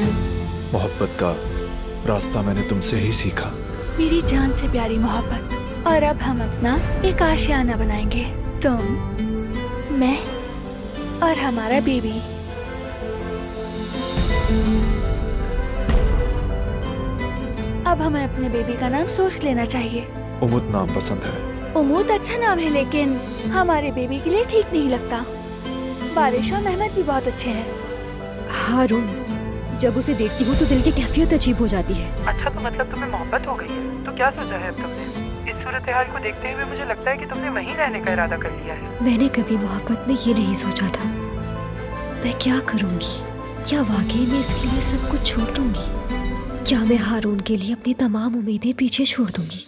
मोहब्बत का रास्ता मैंने तुमसे ही सीखा। मेरी जान से प्यारी मोहब्बत। और अब हम अपना एक आशियाना बनाएंगे, तुम, मैं और हमारा बेबी। अब हमें अपने बेबी का नाम सोच लेना चाहिए। उमुद नाम पसंद है। उमूद अच्छा नाम है, लेकिन हमारे बेबी के लिए ठीक नहीं लगता। बारिश और मेहमत भी बहुत अच्छे हैं। हारून, जब उसे देखती हूँ तो दिल की कैफियत अजीब हो जाती है। अच्छा, तो मतलब तुम्हें मोहब्बत हो गई है? तो क्या सोचा है अब तुमने? इस सूरत हाल को देखते हुए मुझे लगता है कि तुमने वहीं रहने का इरादा कर लिया है। मैंने कभी मोहब्बत में ये नहीं सोचा था। मैं क्या करूँगी? क्या वाकई में इसके लिए सब कुछ छोड़ दूंगी? क्या मैं हारून के लिए अपनी तमाम उम्मीदें पीछे छोड़ दूंगी?